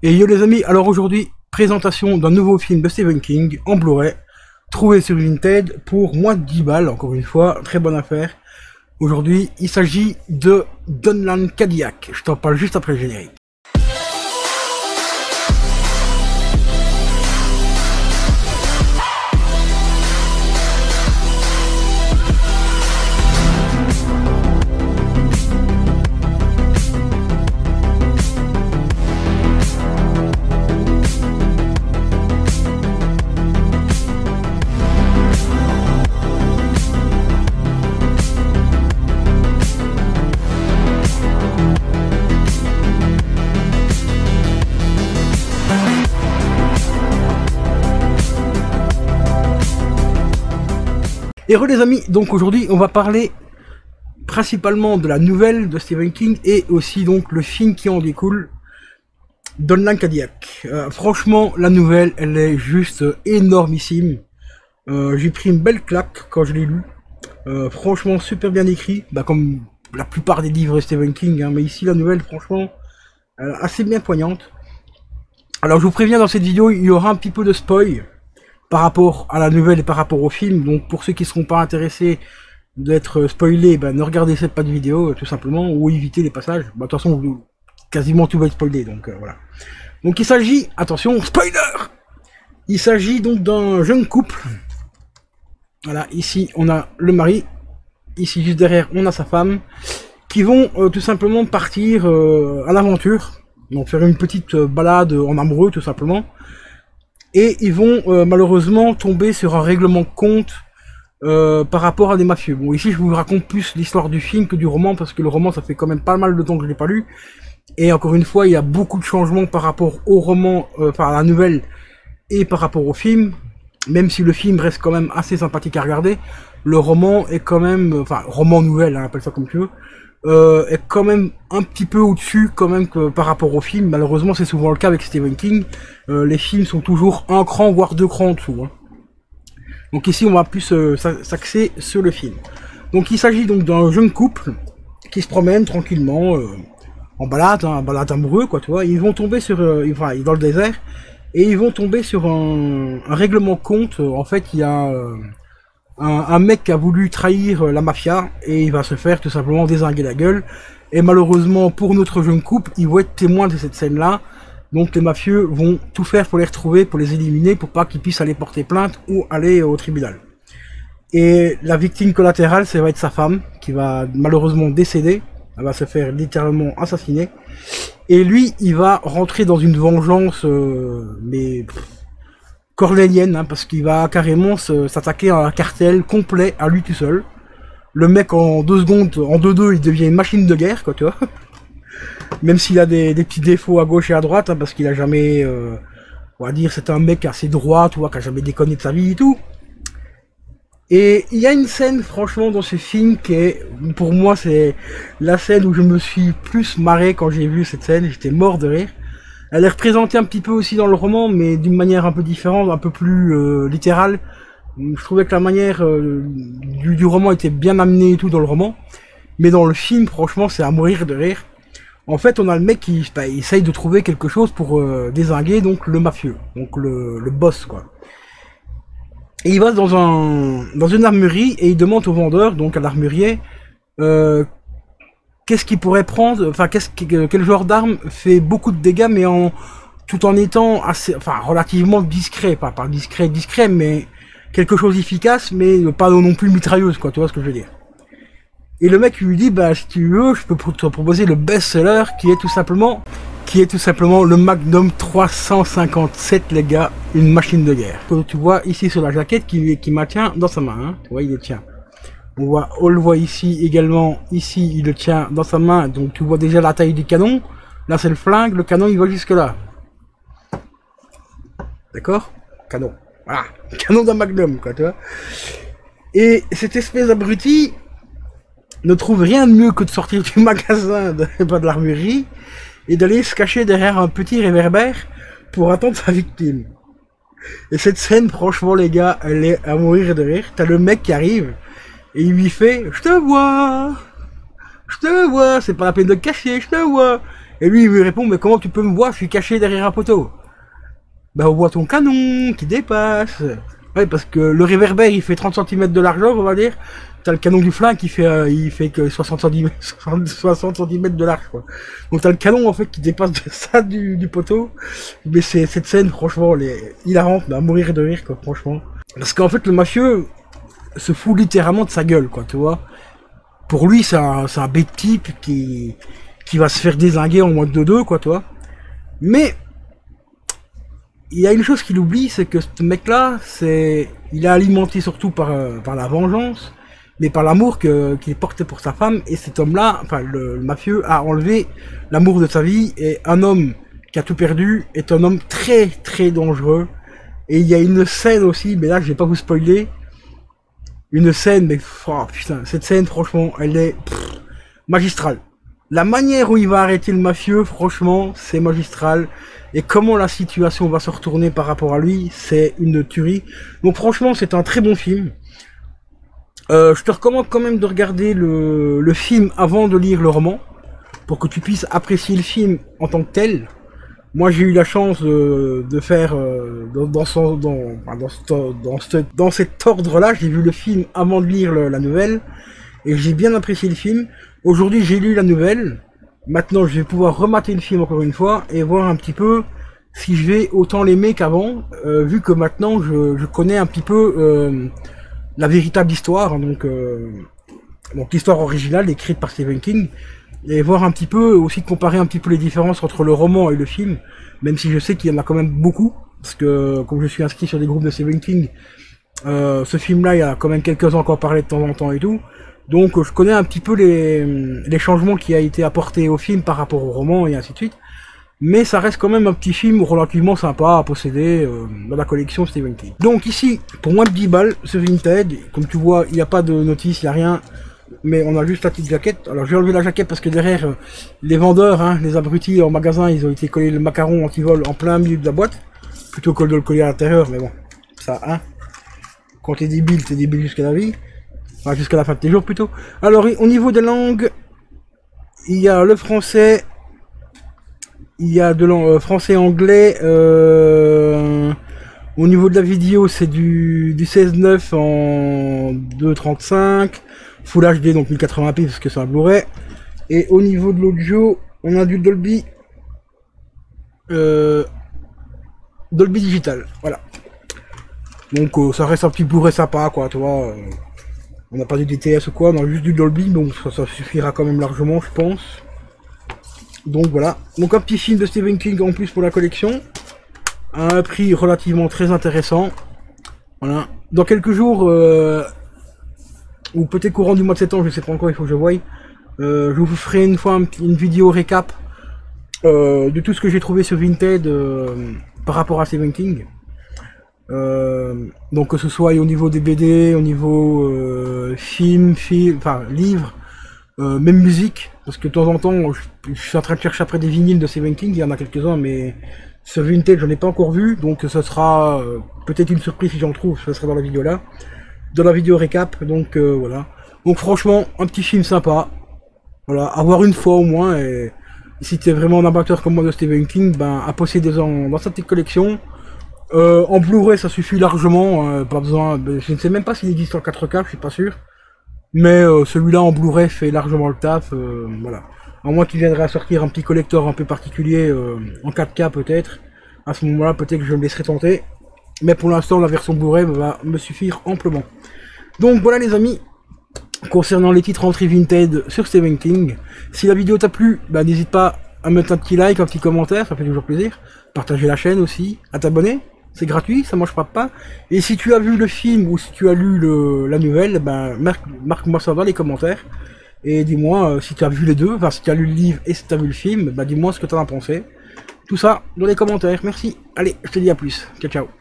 Et yo les amis, alors aujourd'hui, présentation d'un nouveau film de Stephen King en Blu-ray, trouvé sur Vinted pour moins de 10 balles, encore une fois, très bonne affaire. Aujourd'hui, il s'agit de Dunland Cadillac, je t'en parle juste après le générique. Et re les amis, donc aujourd'hui on va parler principalement de la nouvelle de Stephen King et aussi donc le film qui en découle, Dunland Cadillac. Franchement la nouvelle elle est juste énormissime, j'ai pris une belle claque quand je l'ai lu, franchement super bien écrit, comme la plupart des livres de Stephen King, hein, mais ici la nouvelle franchement assez bien poignante. Alors je vous préviens, dans cette vidéo il y aura un petit peu de spoil par rapport à la nouvelle et par rapport au film, donc pour ceux qui ne seront pas intéressés d'être spoilés, ne regardez pas de vidéo tout simplement, ou évitez les passages. De toute façon quasiment tout va être spoilé, donc voilà. Donc il s'agit, attention, spoiler, il s'agit donc d'un jeune couple. Voilà, ici on a le mari, ici juste derrière on a sa femme, qui vont tout simplement partir à l'aventure, donc faire une petite balade en amoureux tout simplement. Et ils vont malheureusement tomber sur un règlement de compte par rapport à des mafieux. Bon, ici je vous raconte plus l'histoire du film que du roman, parce que le roman ça fait quand même pas mal de temps que je l'ai pas lu. Et encore une fois, il y a beaucoup de changements par rapport au roman, à la nouvelle, et par rapport au film. Même si le film reste quand même assez sympathique à regarder, le roman est quand même, roman nouvelle, hein, appelle ça comme tu veux, est quand même un petit peu au-dessus quand même que par rapport au film. Malheureusement c'est souvent le cas avec Stephen King, les films sont toujours un cran voire deux crans en dessous, hein. Donc ici on va plus s'axer sur le film. Donc il s'agit donc d'un jeune couple qui se promène tranquillement en balade, hein, balade amoureux quoi, tu vois. Ils vont tomber sur, dans le désert, et ils vont tomber sur un règlement de compte. En fait il y a un mec qui a voulu trahir la mafia et il va se faire tout simplement dézinguer la gueule. Et malheureusement pour notre jeune couple, ils vont être témoins de cette scène-là. Donc les mafieux vont tout faire pour les retrouver, pour les éliminer, pour pas qu'ils puissent aller porter plainte ou aller au tribunal. Et la victime collatérale, ça va être sa femme, qui va malheureusement décéder. Elle va se faire littéralement assassiner. Et lui, il va rentrer dans une vengeance, cornélienne, hein, parce qu'il va carrément s'attaquer à un cartel complet à lui tout seul. Le mec en 2 secondes, en 2-2, il devient une machine de guerre, quoi, tu vois. Même s'il a des petits défauts à gauche et à droite, hein, parce qu'il a jamais, on va dire, c'est un mec assez droit, tu vois, qui a jamais déconné de sa vie et tout. Et il y a une scène, franchement, dans ce film qui est, pour moi, c'est la scène où je me suis plus marré quand j'ai vu cette scène. J'étais mort de rire. Elle est représentée un petit peu aussi dans le roman, mais d'une manière un peu différente, un peu plus littérale. Je trouvais que la manière du roman était bien amenée et tout dans le roman. Mais dans le film, franchement, c'est à mourir de rire. En fait, on a le mec qui essaye de trouver quelque chose pour dézinguer donc le mafieux, donc le boss, quoi. Et il va dans une armurerie et il demande au vendeur, donc à l'armurier, qu'est-ce qu'il pourrait prendre, quel genre d'arme fait beaucoup de dégâts, mais tout en étant assez, relativement discret, pas discret, mais quelque chose d'efficace, mais pas non plus mitrailleuse, quoi, tu vois ce que je veux dire. Et le mec lui dit, si tu veux, je peux te proposer le best-seller qui est tout simplement le Magnum 357, les gars, une machine de guerre. Que tu vois ici sur la jaquette qui maintient dans sa main, hein, tu vois, il le tient. On le voit ici également, ici il le tient dans sa main, donc tu vois déjà la taille du canon. Là c'est le flingue, le canon il va jusque là. D'accord? Canon. Voilà, canon d'un Magnum, quoi, tu vois. Et cette espèce d'abruti ne trouve rien de mieux que de sortir du magasin, de l'armurerie, et d'aller se cacher derrière un petit réverbère pour attendre sa victime. Et cette scène, franchement les gars, elle est à mourir de rire. T'as le mec qui arrive, et il lui fait « Je te vois !» c'est pas la peine de cacher, je te vois. Et lui il lui répond, mais comment tu peux me voir, je suis caché derrière un poteau. Bah on voit ton canon qui dépasse. Ouais, parce que le réverbère il fait 30 cm de largeur, on va dire. T'as le canon du flingue qui fait, il fait que 60 cm, 60 cm de large, quoi. Donc t'as le canon, en fait, qui dépasse de ça du poteau. Mais c'est, cette scène, franchement, elle est hilarante, à mourir de rire, quoi, franchement. Parce qu'en fait, le mafieux se fout littéralement de sa gueule, quoi, tu vois. Pour lui, c'est un bête type qui va se faire dézinguer en mode de deux, quoi, tu vois. Mais, il y a une chose qu'il oublie, c'est que ce mec-là, il est alimenté surtout par la vengeance, mais par l'amour qu'il portait pour sa femme, et cet homme-là, enfin le mafieux, a enlevé l'amour de sa vie, et un homme qui a tout perdu est un homme très très dangereux. Et il y a une scène aussi, mais là je vais pas vous spoiler, une scène, mais oh, putain, cette scène franchement, elle est magistrale. La manière où il va arrêter le mafieux, franchement, c'est magistral. Et comment la situation va se retourner par rapport à lui, c'est une tuerie. Donc franchement, c'est un très bon film. Je te recommande quand même de regarder le film avant de lire le roman, pour que tu puisses apprécier le film en tant que tel. Moi j'ai eu la chance de faire dans cet ordre-là, j'ai vu le film avant de lire la nouvelle, et j'ai bien apprécié le film. Aujourd'hui j'ai lu la nouvelle, maintenant je vais pouvoir remater le film encore une fois, et voir un petit peu si je vais autant l'aimer qu'avant, vu que maintenant je connais un petit peu la véritable histoire, hein, donc l'histoire originale écrite par Stephen King, et voir un petit peu, aussi comparer un petit peu les différences entre le roman et le film, même si je sais qu'il y en a quand même beaucoup, parce que comme je suis inscrit sur des groupes de Stephen King, ce film-là, il y a quand même quelques-uns qui en parlaient de temps en temps et tout, donc je connais un petit peu les changements qui a été apportés au film par rapport au roman et ainsi de suite, mais ça reste quand même un petit film relativement sympa à posséder dans la collection Stephen King. Donc ici, pour moins de 10 balles, ce Vinted, comme tu vois, il n'y a pas de notice, il n'y a rien, mais on a juste la petite jaquette. Alors j'ai enlevé la jaquette parce que derrière, les vendeurs, hein, les abrutis en magasin, ils ont été collés le macaron anti-vol en plein milieu de la boîte, plutôt que de le coller à l'intérieur, mais bon, ça, hein, quand t'es débile jusqu'à la vie, enfin jusqu'à la fin de tes jours plutôt. Alors au niveau des langues, il y a le français, il y a de français, anglais, au niveau de la vidéo, c'est du 16:9 en 2.35, Full HD, donc 1080p parce que c'est un Blu-ray. Et au niveau de l'audio, on a du Dolby, Dolby Digital, voilà. Donc ça reste un petit Blu-ray sympa, quoi, tu vois. On n'a pas du DTS ou quoi, on a juste du Dolby, donc ça suffira quand même largement, je pense. Donc voilà, donc un petit film de Stephen King en plus pour la collection, à un prix relativement très intéressant. Voilà, dans quelques jours, ou peut-être courant du mois de septembre, je sais pas encore, il faut que je voie, je vous ferai une fois une vidéo récap de tout ce que j'ai trouvé sur Vinted par rapport à Stephen King. Donc que ce soit au niveau des BD, au niveau film, enfin livres, même musique, parce que de temps en temps, je suis en train de chercher après des vinyles de Stephen King, il y en a quelques-uns, mais sur Vinted, j'en ai pas encore vu, donc ça sera peut-être une surprise si j'en trouve, ça sera dans la vidéo là, dans la vidéo récap, donc voilà. Donc franchement, un petit film sympa, voilà, à voir une fois au moins, et si t'es vraiment un amateur comme moi de Stephen King, ben à posséder dans sa petite collection. En Blu-ray ça suffit largement, pas besoin, je ne sais même pas s'il existe en 4K, je suis pas sûr. Mais celui-là en Blu-ray fait largement le taf, voilà. À moins qu'il viendrait à sortir un petit collector un peu particulier, en 4K peut-être. À ce moment-là, peut-être que je me laisserai tenter. Mais pour l'instant, la version Blu-ray va me suffire amplement. Donc voilà les amis, concernant les titres entrées Vinted sur Stephen King. Si la vidéo t'a plu, bah, n'hésite pas à mettre un petit like, un petit commentaire, ça fait toujours plaisir. Partager la chaîne aussi, à t'abonner. C'est gratuit, ça mange pas. Et si tu as vu le film ou si tu as lu la nouvelle, ben marque-moi ça dans les commentaires. Et dis-moi si tu as vu les deux, enfin si tu as lu le livre et si tu as vu le film, ben dis-moi ce que tu en as pensé. Tout ça dans les commentaires, merci. Allez, je te dis à plus. Ciao ciao.